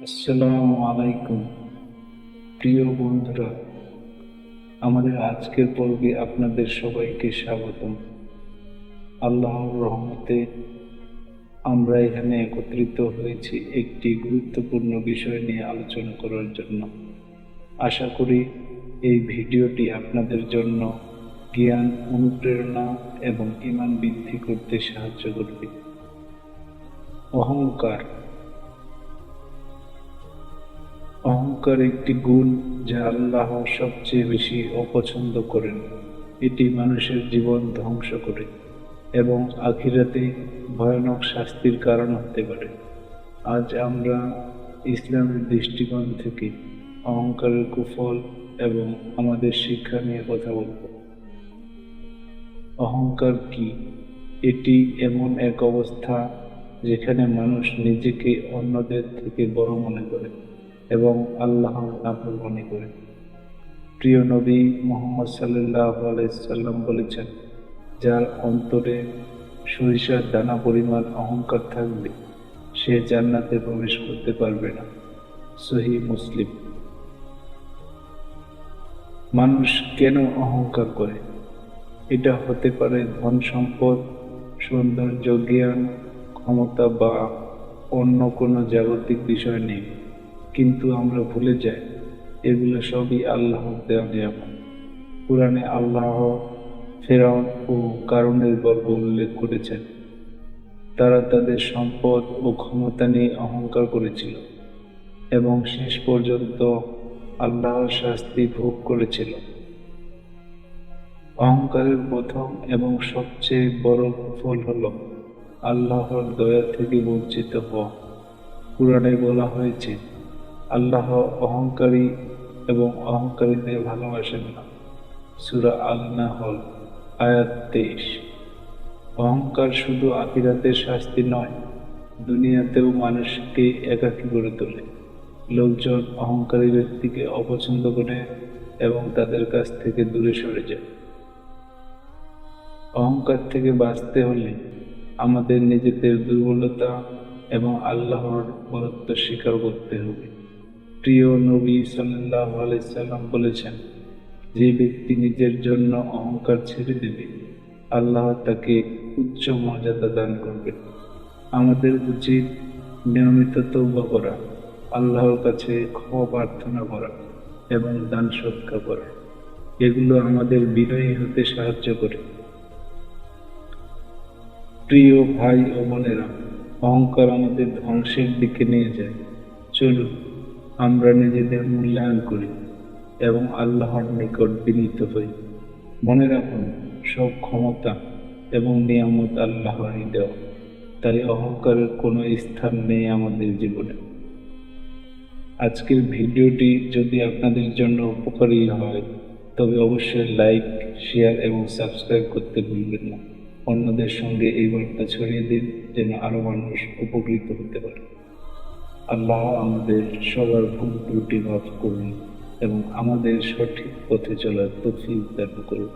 আসসালামু আলাইকুম প্রিয় বন্ধুরা, আমাদের আজকের পর্বে আপনাদের সবাইকে স্বাগতম। আল্লাহর রহমতে আমরা এখানে একত্রিত হয়েছি একটি গুরুত্বপূর্ণ বিষয় নিয়ে আলোচনা করার জন্য। আশা করি এই ভিডিওটি আপনাদের জন্য জ্ঞান, অনুপ্রেরণা এবং ঈমান বৃদ্ধি করতে সাহায্য করবে। অহংকার। অহংকার একটি গুণ যা আল্লাহ সবচেয়ে বেশি অপছন্দ করেন। এটি মানুষের জীবন ধ্বংস করে এবং আখিরাতে ভয়ানক শাস্তির কারণ হতে পারে। আজ আমরা ইসলামের দৃষ্টিকোণ থেকে অহংকারের কুফল এবং আমাদের শিক্ষা নিয়ে কথা বলব। অহংকার কি? এটি এমন এক অবস্থা যেখানে মানুষ নিজেকে অন্যদের থেকে বড় মনে করে এবং আল্লাহর নাফরমানি করে। প্রিয় নবী মুহাম্মদ সাল্লাল্লাহু আলাইহি সাল্লাম বলেছেন, যার অন্তরে সরিষার দানা পরিমাণ অহংকার থাকবে সে জান্নাতে প্রবেশ করতে পারবে না। সহিহ মুসলিম। মানুষ কেন অহংকার করে? এটা হতে পারে ধন সম্পদ, সৌন্দর্য, জ্ঞান, ক্ষমতা বা অন্য কোনো জাগতিক বিষয় নেই, কিন্তু আমরা ভুলে যাই এগুলো সবই আল্লাহর দেওয়া নিয়ামত। কুরআনে আল্লাহ ফেরাউন ও কারূনের গল্প উল্লেখ করেছেন। তারা তাদের সম্পদ ও ক্ষমতা নিয়ে অহংকার করেছিল এবং শেষ পর্যন্ত আল্লাহর শাস্তি ভোগ করেছিল। অহংকারের প্রথম এবং সবচেয়ে বড় ফল হল আল্লাহর দয়া থেকে বঞ্চিত হওয়া। কুরআনে বলা হয়েছে, আল্লাহ অহংকারী এবং অহংকারীদের ভালোবাসেন না। সূরা আন-নাহল আয়াত 23। অহংকার শুধু আখিরাতের শাস্তি নয়, দুনিয়াতেও মানুষকে একাকী করে তোলে। লোকজন অহংকারী ব্যক্তিকে অপছন্দ করে এবং তাদের কাছ থেকে দূরে সরে যায়। অহংকার থেকে বাঁচতে হলে আমাদের নিজেদের দুর্বলতা এবং আল্লাহর বরত্ব স্বীকার করতে হবে। প্রিয় নবী সাল্লাল্লাহু আলাইহি সাল্লাম বলেছেন, যে ব্যক্তি নিজের জন্য অহংকার ছেড়ে দেবে, আল্লাহ তাকে উচ্চ মর্যাদা দান করবে। আমাদের উচিত নিয়মিত তওবা করা, আল্লাহর কাছে ক্ষমা প্রার্থনা করা এবং দান সদকা করা। এগুলো আমাদের বিনয়ী হতে সাহায্য করে। প্রিয় ভাই ও বোনেরা, অহংকার আমাদের ধ্বংসের দিকে নিয়ে যায়। চলুন আমরা নিজেদের মূল্যায়ন করি এবং আল্লাহর নিকট বিনীত হই। মনে রাখুন, সব ক্ষমতা এবং নিয়ামত আল্লাহরই দেওয়া, তাই অহংকারের কোনো স্থান নেই আমাদের জীবনে। আজকের ভিডিওটি যদি আপনাদের জন্য উপকারী হয় তবে অবশ্যই লাইক, শেয়ার এবং সাবস্ক্রাইব করতে ভুলবেন না। অন্যদের সঙ্গে এই বার্তা ছড়িয়ে দিন যেন আরো মানুষ উপকৃত হতে পারে। আল্লাহ আমাদের সবার ভুল ত্রুটি মাফ করুন এবং আমাদের সঠিক পথে চলার তৌফিক দান করুন।